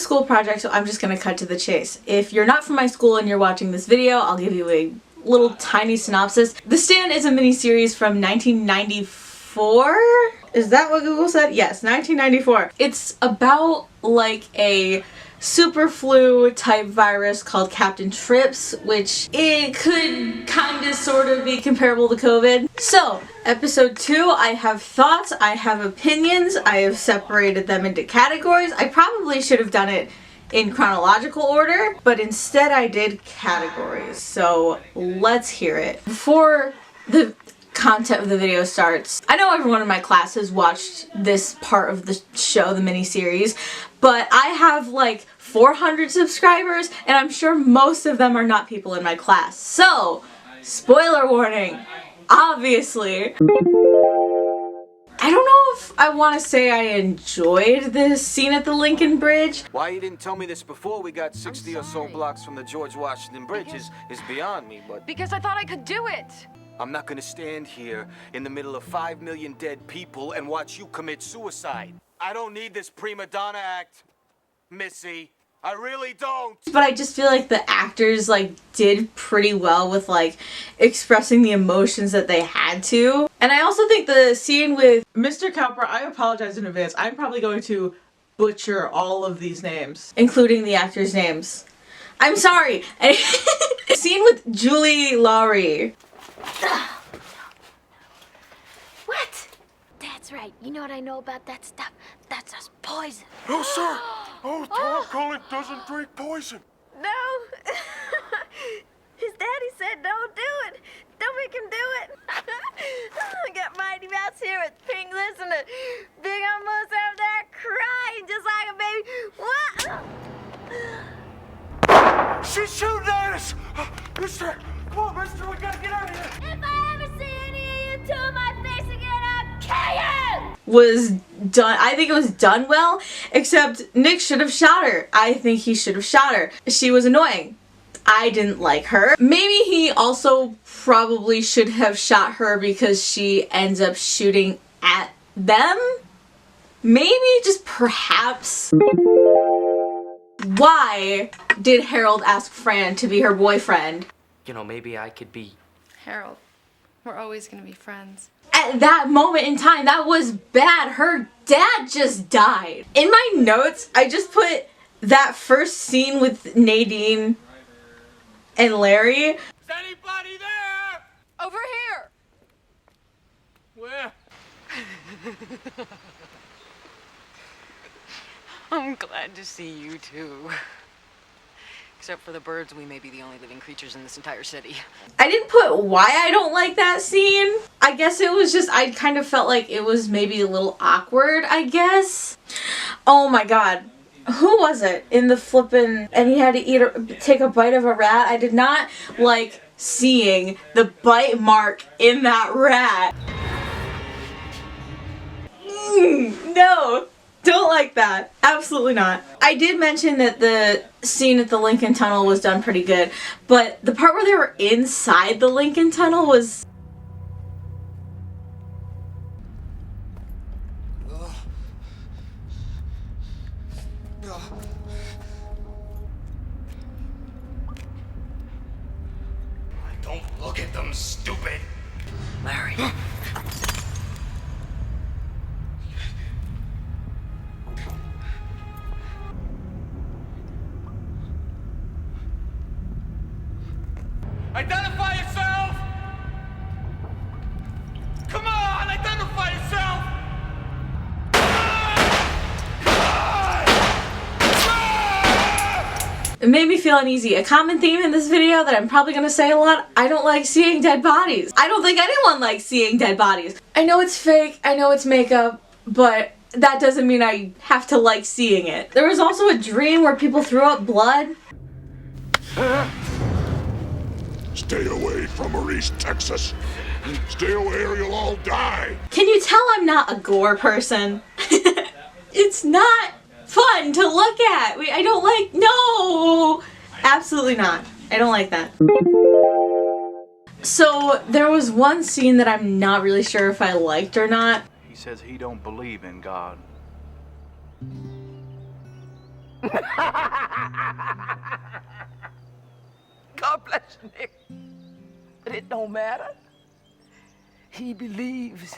school project, so I'm just gonna cut to the chase. If you're not from my school and you're watching this video, I'll give you a little tiny synopsis. The Stand is a miniseries from 1994? Is that what Google said? Yes, 1994. It's about like a super flu type virus called Captain Trips, which it could kind of sort of be comparable to COVID. So, episode 2, I have thoughts, I have opinions, I have separated them into categories. I probably should have done it in chronological order, but instead I did categories. So, let's hear it. Before the content of the video starts, I know everyone in my class has watched this part of the show, the miniseries, but I have like 400 subscribers, and I'm sure most of them are not people in my class. So, spoiler warning, obviously. I don't know if I want to say I enjoyed this scene at the Lincoln Bridge. Why you didn't tell me this before we got 60 or so blocks from the George Washington Bridge is beyond me, but... Because I thought I could do it! I'm not gonna stand here in the middle of 5 million dead people and watch you commit suicide. I don't need this prima donna act, Missy. I really don't. But I just feel like the actors like did pretty well with like expressing the emotions that they had to. And I also think the scene with Mr. Cowper, I apologize in advance. I'm probably going to butcher all of these names, including the actors' names. I'm sorry. The scene with Julie Lowry. What? That's right. You know what I know about that stuff? That's just poison. No, sir. Oh, Tom Cullen doesn't drink poison. No. His daddy said don't do it. Don't make him do it. I got Mighty Mouse here with pink lips and a big old moose over there crying just like a baby. What? She's shooting at us. Mister, come on, mister. We gotta get out of here. If I ever see any of you two in my face again, I'll kill you! Was done. I think it was done well, except Nick should have shot her. I think he should have shot her. She was annoying. I didn't like her. Maybe he also probably should have shot her because she ends up shooting at them? Maybe, just perhaps. Why did Harold ask Fran to be her boyfriend? You know, maybe I could be... Harold, we're always gonna be friends. At that moment in time, that was bad. Her dad just died. In my notes, I just put that first scene with Nadine and Larry. Is anybody there? Over here! Where? I'm glad to see you too. Except for the birds, we may be the only living creatures in this entire city. I didn't put why I don't like that scene. I guess it was just, I kind of felt like it was maybe a little awkward, I guess. Oh my god. Who was it in the flippin', and he had to take a bite of a rat? I did not like seeing the bite mark in that rat. No. Don't like that. Absolutely not. I did mention that the scene at the Lincoln Tunnel was done pretty good, but the part where they were inside the Lincoln Tunnel was... Don't look at them, stupid. Larry. Identify yourself! Come on, identify yourself! It made me feel uneasy. A common theme in this video that I'm probably gonna say a lot, I don't like seeing dead bodies. I don't think anyone likes seeing dead bodies. I know it's fake, I know it's makeup, but that doesn't mean I have to like seeing it. There was also a dream where people threw up blood. Stay away from Maurice, Texas. Stay away or you'll all die. Can you tell I'm not a gore person? It's not fun to look at. I don't like, no! Absolutely not. I don't like that. So there was one scene that I'm not really sure if I liked or not. He says he don't believe in God. God bless Nick. But it don't matter. He believes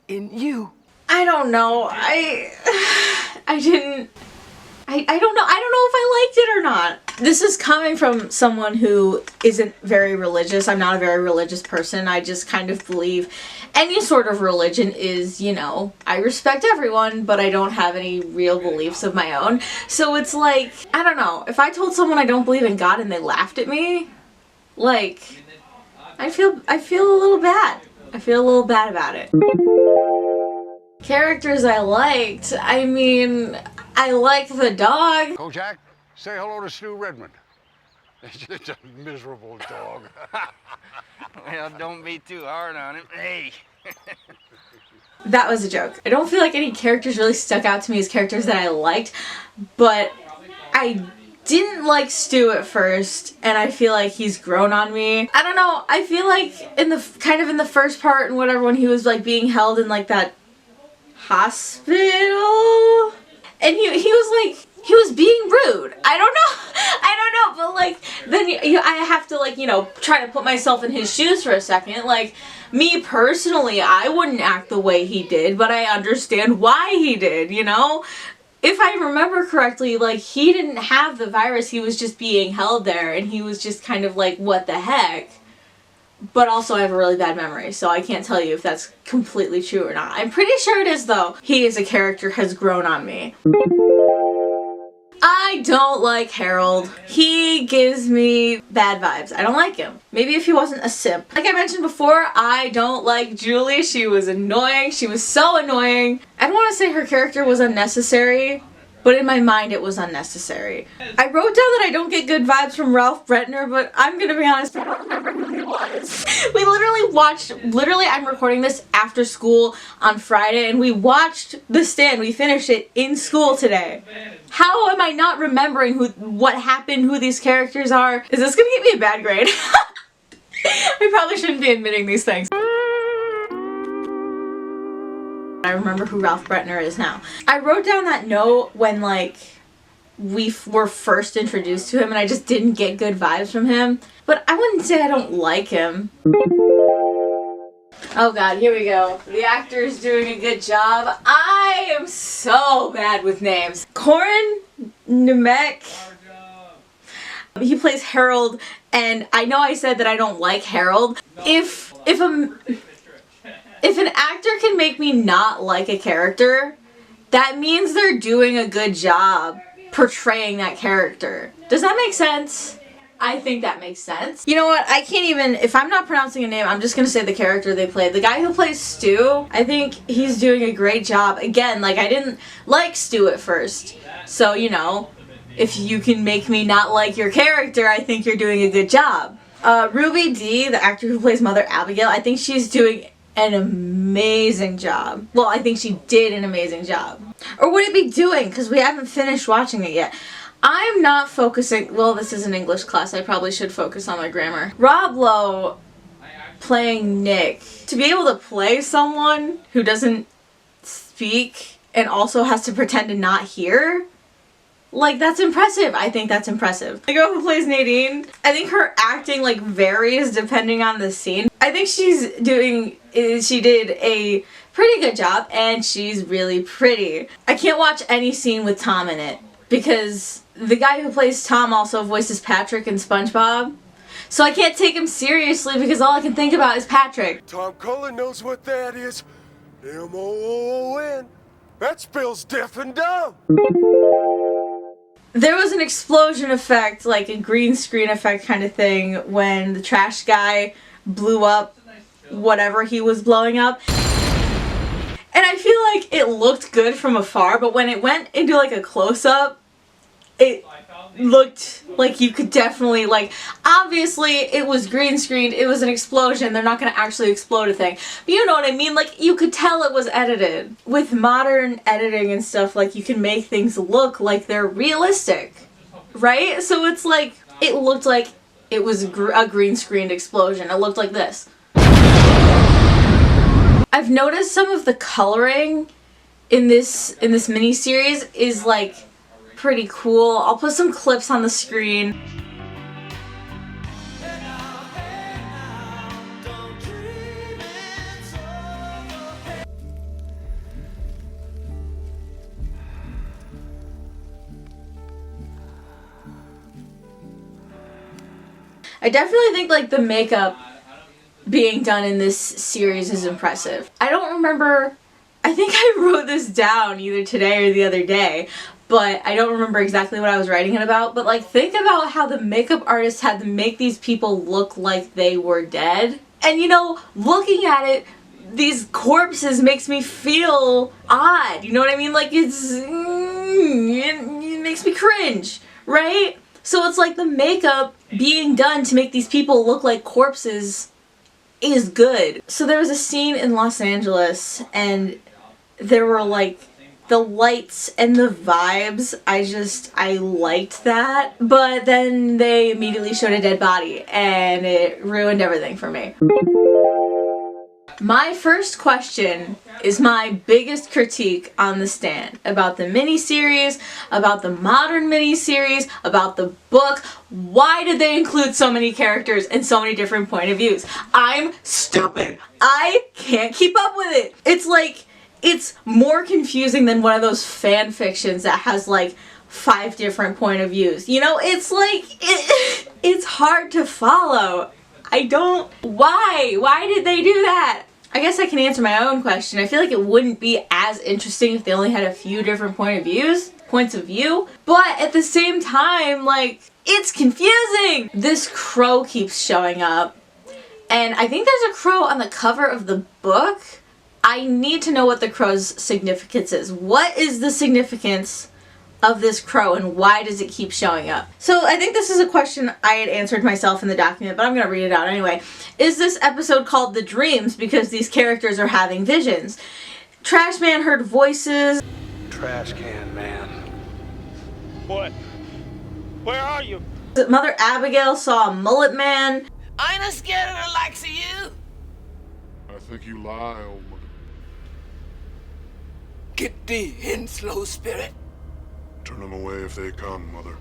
in you. I don't know. I didn't. I don't know. I don't know if I liked it or not. This is coming from someone who isn't very religious. I'm not a very religious person. I just kind of believe any sort of religion is, you know, I respect everyone, but I don't have any real beliefs of my own. So it's like, I don't know. If I told someone I don't believe in God and they laughed at me, like, I feel a little bad. I feel a little bad about it. Characters I liked, I mean, I like the dog. Kojak, say hello to Stu Redmond. It's a miserable dog. Well, don't be too hard on him. Hey. That was a joke. I don't feel like any characters really stuck out to me as characters that I liked, but I didn't like Stu at first, and I feel like he's grown on me. I don't know, I feel like in the first part and whatever, when he was like being held in like that hospital, and he was like, he was being rude. I don't know, but like, then I have to, like, you know, try to put myself in his shoes for a second. Like, me personally, I wouldn't act the way he did, but I understand why he did, you know? If I remember correctly, like, he didn't have the virus, he was just being held there, and he was just kind of like, what the heck? But also I have a really bad memory, so I can't tell you if that's completely true or not. I'm pretty sure it is, though. He as a character has grown on me. I don't like Harold. He gives me bad vibes. I don't like him. Maybe if he wasn't a simp. Like I mentioned before, I don't like Julie. She was annoying. She was so annoying. I don't want to say her character was unnecessary, but in my mind it was unnecessary. I wrote down that I don't get good vibes from Ralph Brettner, but I'm gonna be honest, I don't remember who he was. We literally I'm recording this after school on Friday, and we watched The Stand. We finished it in school today. How am I not remembering what happened, who these characters are? Is this gonna get me a bad grade? I probably shouldn't be admitting these things. I remember who Ralph Brettner is now. I wrote down that note when, like, we were first introduced to him, and I just didn't get good vibes from him. But I wouldn't say I don't like him. Oh god, here we go. The actor's doing a good job. I am so bad with names. Corin Nemec. He plays Harold, and I know I said that I don't like Harold. If an actor can make me not like a character, that means they're doing a good job portraying that character. Does that make sense? I think that makes sense. You know what? I can't even, if I'm not pronouncing a name, I'm just gonna say the character they played. The guy who plays Stu, I think he's doing a great job. Again, like, I didn't like Stu at first. So, you know, if you can make me not like your character, I think you're doing a good job. Ruby Dee, the actor who plays Mother Abigail, I think she's doing an amazing job. Well, I think she did an amazing job. Or would it be doing? Because we haven't finished watching it yet. I'm not focusing, well, this is an English class, I probably should focus on my grammar. Rob Lowe playing Nick. To be able to play someone who doesn't speak and also has to pretend to not hear, like, that's impressive. I think that's impressive. The girl who plays Nadine, I think her acting, like, varies depending on the scene. I think she did a pretty good job, and she's really pretty. I can't watch any scene with Tom in it, because the guy who plays Tom also voices Patrick in SpongeBob. So I can't take him seriously because all I can think about is Patrick. Tom Cullen knows what that is. M-O-O-N. That spells deaf and dumb. There was an explosion effect, like a green screen effect kind of thing, when the trash guy blew up whatever he was blowing up. And I feel like it looked good from afar, but when it went into like a close-up, it looked like you could definitely, like, obviously it was green screened, it was an explosion, they're not gonna actually explode a thing. But you know what I mean, like, you could tell it was edited. With modern editing and stuff, like, you can make things look like they're realistic, right? So it's like, it looked like it was a green screened explosion. It looked like this. I've noticed some of the coloring in this miniseries is, like, pretty cool. I'll put some clips on the screen. I definitely think like the makeup being done in this series is impressive. I don't remember, I think I wrote this down either today or the other day, but I don't remember exactly what I was writing it about. But like, think about how the makeup artist had to make these people look like they were dead. And you know, looking at it, these corpses makes me feel odd, you know what I mean? Like it makes me cringe, right? So it's like the makeup being done to make these people look like corpses is good. So there was a scene in Los Angeles and there were like the lights and the vibes. I liked that. But then they immediately showed a dead body and it ruined everything for me. My first question is my biggest critique on The Stand about the miniseries, about the modern miniseries, about the book. Why did they include so many characters and so many different point of views? I'm stupid. I can't keep up with it. It's like, it's more confusing than one of those fan fictions that has like 5 different point of views. You know, it's like, it's hard to follow. Why did they do that? I guess I can answer my own question. I feel like it wouldn't be as interesting if they only had a few different points of view, but at the same time, like, it's confusing! This crow keeps showing up, and I think there's a crow on the cover of the book. I need to know what the crow's significance is. What is the significance of this crow and why does it keep showing up? So I think this is a question I had answered myself in the document, but I'm gonna read it out anyway. Is this episode called The Dreams because these characters are having visions? Trash Man heard voices. Trash can man. What? Where are you? Mother Abigail saw a mullet man. I ain't scared of the likes of you. I think you lie, old mother. Get thee in, slow spirit. Turn them away if they come, mother.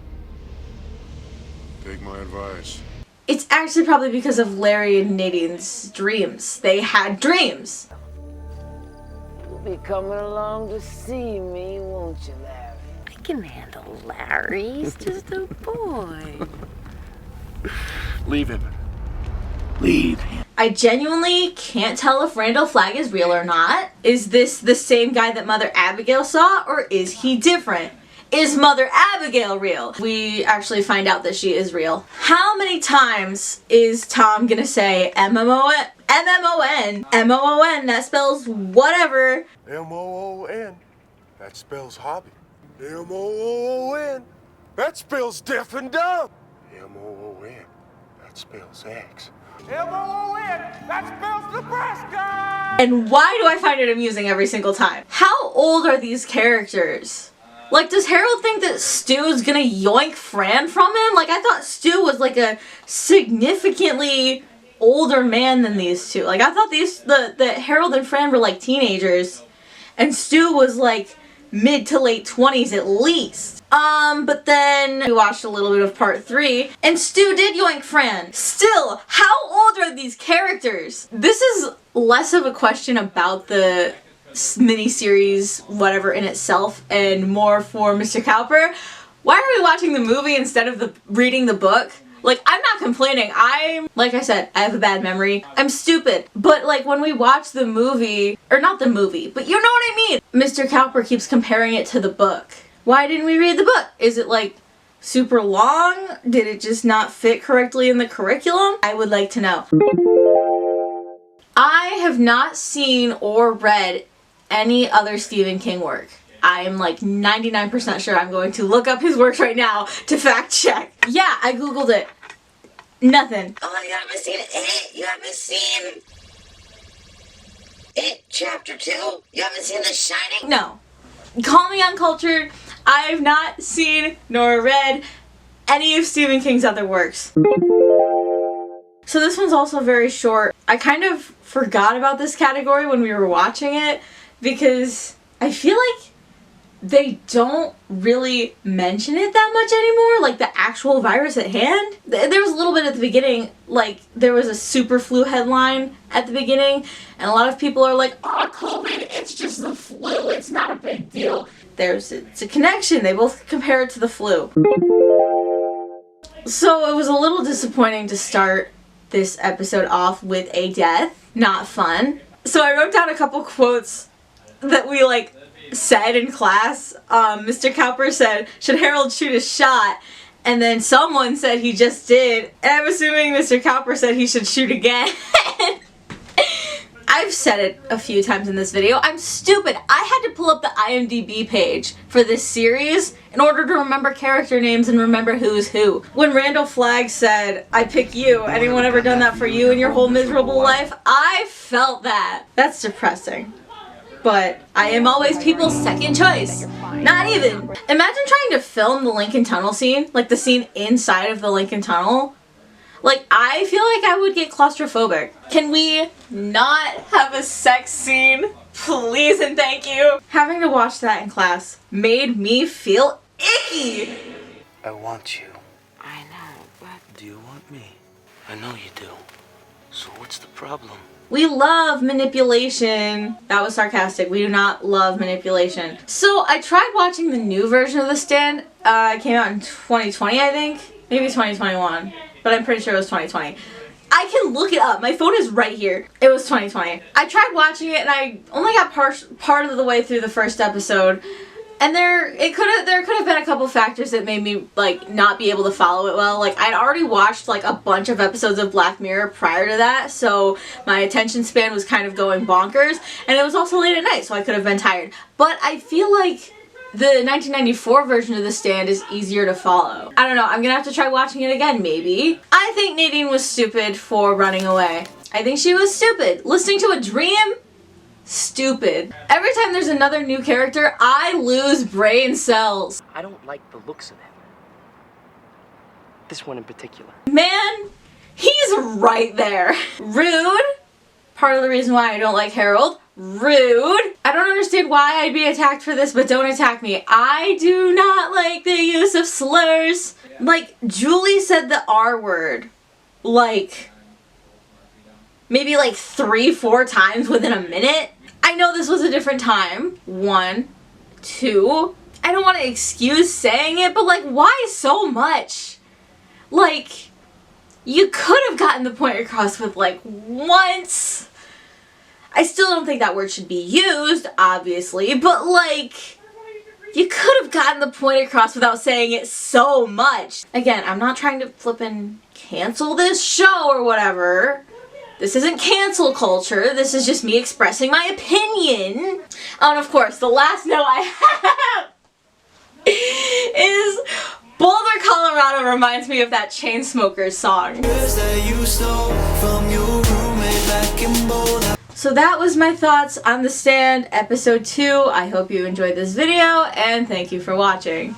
Take my advice. It's actually probably because of Larry and Nadine's dreams. They had dreams. You'll be coming along to see me, won't you, Larry? I can handle Larry. He's just a boy. Leave him. Leave him. I genuinely can't tell if Randall Flagg is real or not. Is this the same guy that Mother Abigail saw, or is he different? Is Mother Abigail real? We actually find out that she is real. How many times is Tom gonna say M-M-O-N? M-M-O-N. M-O-O-N, that spells whatever. M-O-O-N. That spells hobby. M-O-O-N. That spells deaf and dumb. M-O-O-N. That spells X. M-O-O-N! That spells Nebraska! And why do I find it amusing every single time? How old are these characters? Like, does Harold think that Stu's gonna yoink Fran from him? Like, I thought Stu was like a significantly older man than these two. Like, I thought that Harold and Fran were like teenagers, and Stu was like mid to late 20s at least. But then we watched a little bit of part 3, and Stu did yoink Fran. Still, how old are these characters? This is less of a question about the miniseries, whatever, in itself, and more for Mr. Cowper. Why are we watching the movie instead of reading the book? Like, I'm not complaining. Like I said, I have a bad memory. I'm stupid. But like, when we watch the movie, or not the movie, but you know what I mean? Mr. Cowper keeps comparing it to the book. Why didn't we read the book? Is it like super long? Did it just not fit correctly in the curriculum? I would like to know. I have not seen or read any other Stephen King work. I am like 99% sure I'm going to look up his works right now to fact check. Yeah, I googled it. Nothing. Oh, you haven't seen it? You haven't seen it? Chapter 2? You haven't seen The Shining? No. Call me uncultured. I've not seen nor read any of Stephen King's other works. So this one's also very short. I kind of forgot about this category when we were watching it, because I feel like they don't really mention it that much anymore, like the actual virus at hand. There was a little bit at the beginning, like there was a super flu headline at the beginning, and a lot of people are like, oh, COVID, it's just the flu, it's not a big deal. It's a connection, they both compare it to the flu. So it was a little disappointing to start this episode off with a death. Not fun. So I wrote down a couple quotes that we like said in class. Mr. Cowper said, should Harold shoot a shot? And then someone said he just did. And I'm assuming Mr. Cowper said he should shoot again. I've said it a few times in this video. I'm stupid. I had to pull up the IMDb page for this series in order to remember character names and remember who's who. When Randall Flagg said, I pick you, anyone ever done that for you in your whole miserable life? I felt that. That's depressing. But I am always people's second choice. Not even. Imagine trying to film the Lincoln Tunnel scene, like the scene inside of the Lincoln Tunnel. Like, I feel like I would get claustrophobic. Can we not have a sex scene? Please and thank you. Having to watch that in class made me feel icky. I want you. I know, but... Do you want me? I know you do. So what's the problem? We love manipulation. That was sarcastic. We do not love manipulation. So I tried watching the new version of The Stand. It came out in 2020, I think. Maybe 2021. But I'm pretty sure it was 2020. I can look it up. My phone is right here. It was 2020. I tried watching it and I only got part of the way through the first episode. And there could have been a couple factors that made me like not be able to follow it well. Like I'd already watched like a bunch of episodes of Black Mirror prior to that, so my attention span was kind of going bonkers, and it was also late at night, so I could have been tired. But I feel like the 1994 version of The Stand is easier to follow. I don't know, I'm gonna have to try watching it again, maybe. I think Nadine was stupid for running away. I think she was stupid. Listening to a dream? Stupid. Every time there's another new character, I lose brain cells. I don't like the looks of him. This one in particular. Man, he's right there. Rude. Part of the reason why I don't like Harold. Rude. I don't understand why I'd be attacked for this, but don't attack me. I do not like the use of slurs. Like, Julie said the R word. Like, maybe like 3-4 times within a minute. I know this was a different time. 1, 2. I don't want to excuse saying it, but like, why so much? Like, you could have gotten the point across with like once. I still don't think that word should be used, obviously, but like, you could have gotten the point across without saying it so much. Again, I'm not trying to flippin' cancel this show or whatever. This isn't cancel culture, this is just me expressing my opinion. Oh, and of course, the last note I have is Boulder, Colorado reminds me of that Chainsmokers song. So that was my thoughts on The Stand, episode 2. I hope you enjoyed this video, and thank you for watching.